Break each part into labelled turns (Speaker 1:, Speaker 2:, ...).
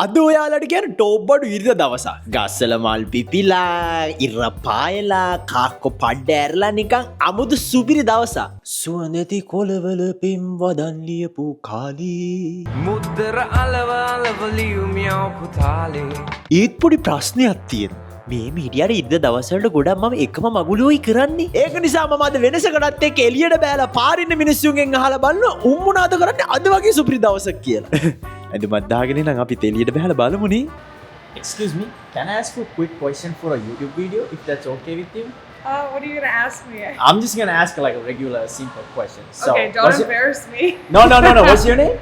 Speaker 1: අද ඔයාලට කියන ටෝප් බඩු ඉරිද දවසක්. ගස්සල මල් පිපිලා, ඉර පායලා, කාක්කො පඩ්ඩ ඇරලා නිකන් අමුතු සුපිරි දවසක්. සුවඳති කොළවල පිම් වදන් ලියපු කාලේ.
Speaker 2: මුද්දර අලව අලව ලියුමියෝ පුතාලේ.
Speaker 1: ඒත් පොඩි ප්‍රශ්නයක් තියෙනවා. මේ මීඩියට ඉද දවසට ගොඩක් මම එකම මගුලෝයි කරන්නේ. ඒක නිසා මම අද වෙනසකටත් එක්ක එළියට බෑලා පාරින්න මිනිස්සුන්ගෙන් අහලා බලනවා උම්මුණාද කරන්නේ අද වගේ සුපිරි දවසක් කියලා. ඇඳුමක් දාගෙන නම් අපි එළියට බෑලා බලමුනේ.
Speaker 3: Excuse me, can I ask you a quick question for a YouTube video if that's okay with you?
Speaker 4: What are you going to ask me?
Speaker 3: I'm just gonna ask like a regular simple question. So,
Speaker 4: Okay, don't embarrass me.
Speaker 3: No. What's your name?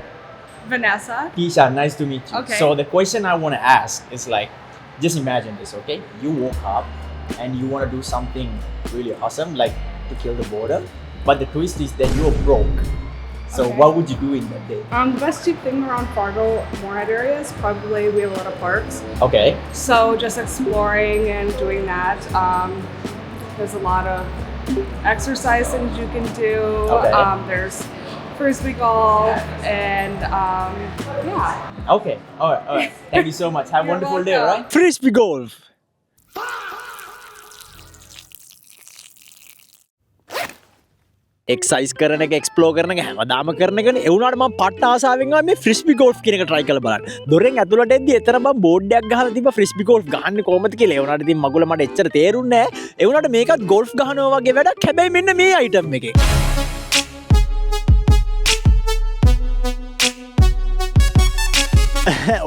Speaker 4: Vanessa.
Speaker 3: Keisha, nice to meet you.
Speaker 4: Okay.
Speaker 3: So the question I want to ask is like, just imagine this, okay? You woke up and you want to do something really awesome, like to kill the border. But the twist is that you're broke. So
Speaker 4: Okay.
Speaker 3: what would you do in that day?
Speaker 4: The best cheap thing around Fargo, Moorhead area is probably we have a lot of parks.
Speaker 3: Okay.
Speaker 4: So just exploring and doing that. There's a lot of exercise things you can do.
Speaker 3: Okay.
Speaker 4: There's frisbee golf and yeah.
Speaker 3: Okay. All right. Thank you so much. Have a
Speaker 4: You're
Speaker 3: wonderful day, all
Speaker 4: welcome.
Speaker 3: right?
Speaker 1: Frisbee golf. Exercise කරන එක එක්ස්ප්ලෝ කරන එක හැමදාම කරන එකනේ. ඒ වුණාට මම පට්ට ආසාවෙන් ආවේ මේ ෆ්‍රිස්බි ගෝල්ෆ් කියන එක try කරලා බලන්න. දොරෙන් ඇතුළට එද්දි එතන මම බෝඩ් එකක් ගහලා තිබ්බා ෆ්‍රිස්බි ගෝල්ෆ් ගහන්නේ කොහොමද කියලා. ඒ වුණාට ඉතින් මගුල මට එච්චර තේරුන්නේ නැහැ. ඒ වුණාට මේකත් ගෝල්ෆ් ගහනවා වගේ වැඩක්. හැබැයි මෙන්න මේ අයිටම් එකේ.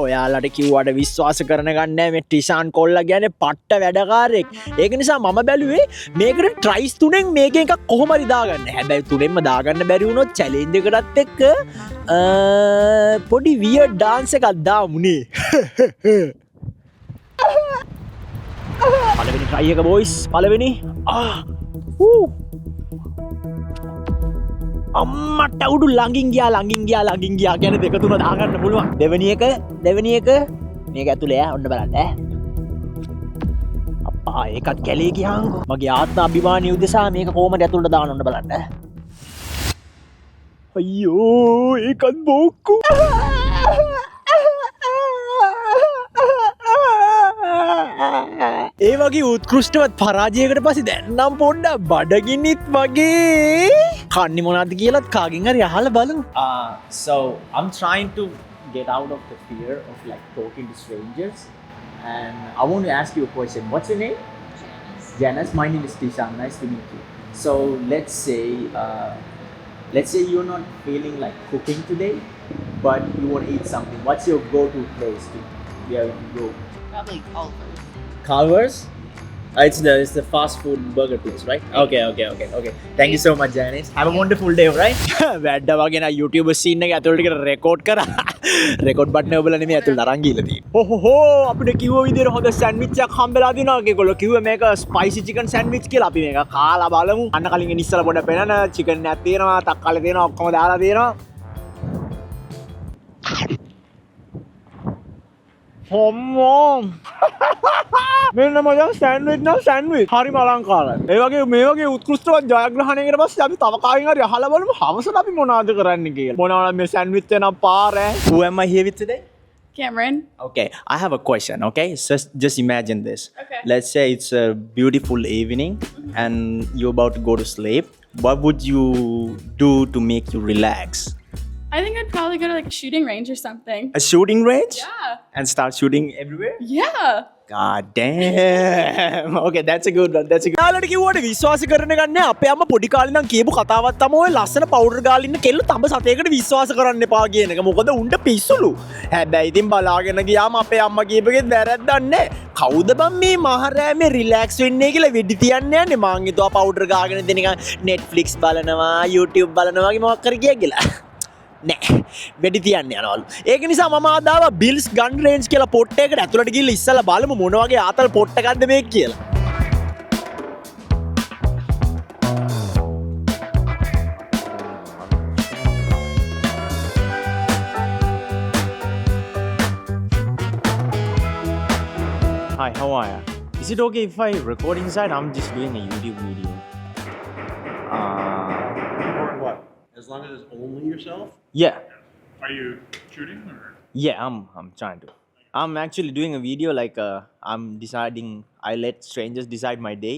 Speaker 1: ඔයාලට කිව්වට විශ්වාස කරන ගන්න මේ ටිෂාන් කොල්ලා කියන්නේ පට්ට වැඩකාරයෙක්. ඒක නිසා මම බැලුවේ මේකට ට්‍රයිස් තුනෙන් මේක එකක් කොහොම හරි දාගන්න. හැබැයි තුනෙන්ම දාගන්න බැරි වුණොත් චැලෙන්ජ් එකටත් එක්ක පොඩි වියර්ඩ් ඩාන්ස් එකක් දාමුනේ. පළවෙනි try එක boys. පළවෙනි. අම්මට උඩු ළඟින් ගියා කියන දෙක තුන දාගන්න පුළුවන්. දෙවෙනි එක මේක ඇතුලේ ඔන්න බලන්න අප්පා ඒකත් කැලේ ගියාංගෝ. මගේ ආත්ම අභිමානිය උදෙසා මේක කොහමද ඇතුලට දාන්න ඔන්න බලන්න. අයියෝ ඒකත් බොක්කු. ඒ වගේ උත්කෘෂ්ටවත් පරාජයකට පස්සේ දැන් නම් පොඩ්ඩක් බඩගිනිත් වගේ. කන්නේ මොනවද කියලාත් කාගෙන් හරි අහලා බලමු.
Speaker 3: So I'm trying to get out of the fear of like talking to strangers, and I want to ask you a question. What's your name? Janice. My name is Tishan. Nice to meet you. So let's say you're not feeling like cooking today, but you want to eat something. What's your go-to place to where you go?
Speaker 5: Probably Culver's.
Speaker 3: Culver's? It's the fast food burger place, right? Okay. Thank you so much, Janice. Have a wonderful day, right?
Speaker 1: වැඩ වගේ නා YouTube scene එක ඇතුළට කියලා record කරා. Record button එක ඔබලා නෙමෙයි ඇතුළට අරන් ගිහලා තියෙන්නේ. හොහෝ අපිට කිව්ව විදිහට හොඳ සෑන්ඩ්විච් එකක් හම්බෙලා දිනවා. ඒගොල්ලෝ කිව්වේ මේක ස්පයිසි චිකන් සෑන්ඩ්විච් කියලා. අපි මේක කාලා බලමු. අන්න කලින් ඉස්සලා පොඩ පෙනන චිකන් එකක් තියෙනවා, තක්කාලි තියෙනවා, ඔක්කොම දාලා තියෙනවා. හොම්මෝ මෙන්න මචං සෑන්ඩ්විච් නම් සෑන්ඩ්විච් හරිම අලංකාරයි. මේ වගේ උත්කෘෂ්ටවත් ජයග්‍රහණයකට පස්සේ අපි තව කාගෙන් හරි අහලා බලමු හවසට අපි මොනවද කරන්න කියලා. මොනවද මේ සෑන්ඩ්විච් එක නම් පාරේ. Who am I here with today?
Speaker 4: Cameron.
Speaker 1: Okay, I have a question, okay? Just imagine this.
Speaker 4: Okay.
Speaker 1: Let's say it's a beautiful evening and you're about to go to sleep. What would you do to make you relax?
Speaker 5: I think I'd probably go to like a shooting range or something.
Speaker 1: A shooting range?
Speaker 5: Yeah.
Speaker 1: And start shooting everywhere?
Speaker 5: Yeah.
Speaker 1: God damn. Okay, that's a good one. යාළුවට කිව්වට විශ්වාස කරන්න ගන්න අපේ අම්මා පොඩි කාලේ ඉඳන් කියපු කතාවක් තමයි ඔය ලස්සන පවුඩර් ගාලා ඉන්න කෙල්ල තඹ සතේකට විශ්වාස කරන්න එපා කියන එක. මොකද උන්ට පිස්සුලු. හැබැයි ඉතින් බලාගෙන ගියාම අපේ අම්මා කියපෙකෙත් වැරද්දක් නැහැ. කවුද බං මේ මහරෑමේ රිලැක්ස් වෙන්නේ කියලා වෙඩි තියන්න යන්නේ. මං හිතුවා පවුඩර් ගාගෙන ඉඳන් නිකන් Netflix බලනවා, YouTube බලනවා වගේ මොකක් කර ගියා කියලා. නෑ වෙඩි තියන්න යනවලු. ඒක නිසා මම ආදාව බිල්ස් ගන් රේන්ජ් කියලා පොට් එකකට ඇතුළට ගිහලා ඉස්සලා බලමු මොන වගේ ආතල් පොට් එකක්ද මේක කියලා. Hi, how are you? Is it okay if I record inside? I'm just doing a YouTube video.
Speaker 6: Record what? As long as it's only yourself?
Speaker 1: Yeah.
Speaker 6: Are you shooting or?
Speaker 1: Yeah, I'm trying to. I'm actually doing a video like I'm deciding. I let strangers decide my day,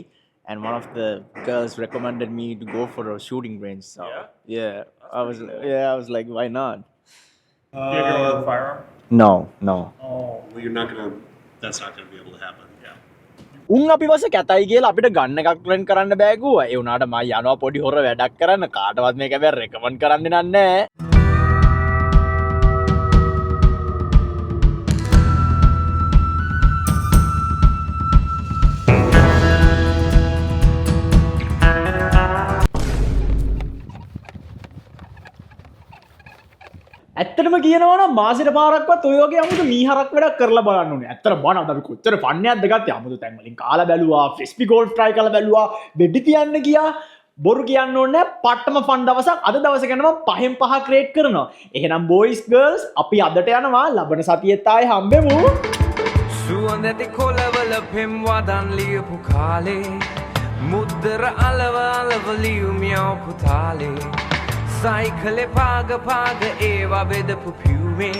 Speaker 1: and one of the girls recommended me to go for a shooting range. So yeah, I was like, why not?
Speaker 7: Do you have your own firearm?
Speaker 1: No.
Speaker 7: Oh.
Speaker 6: Well, you're not gonna. That's not gonna be able to happen. Yeah.
Speaker 1: උන් අපි වස කැතයි කියලා අපිට ගන්න එකක් plan කරන්න බෑ කිව්වා. ඒ උනාට මම යනවා පොඩි හොර වැඩක් කරන්න. කාටවත් මේක බෑ රෙකමන්ඩ් කරන්නේ නැහැ. ඇත්තටම කියනවා නම් මාසෙට පාරක්වත් ඔය වගේ 아무තු මීහරක් වැඩක් කරලා බලන්න ඕනේ. ඇත්තට බලන්න අපි කොච්චර ෆන්නයක්ද ගත්තේ 아무තු තැන් වලින් කාලා බැලුවා, ෆ්‍රිස්බි ගෝල්ෆ් try කරලා බැලුවා, බෙඩි තියන්න ගියා. බොරු කියන්න ඕනේ නැහැ. පට්ටම ෆන් දවසක්. අද දවස ගැන මම 5න් 5 ක්‍රියේට් කරනවා. එහෙනම් boys girls අපි අදට යනවා. ලබන සතියේත් ආයේ හම්බෙමු.
Speaker 2: සුවඳති කොළවල පෙම් වදන් ලියපු කාලේ මුද්දර අලව අලව ලියුම් යවපු තාලේ සයිකලේ පාග ඒවා බෙදපු පියුමේ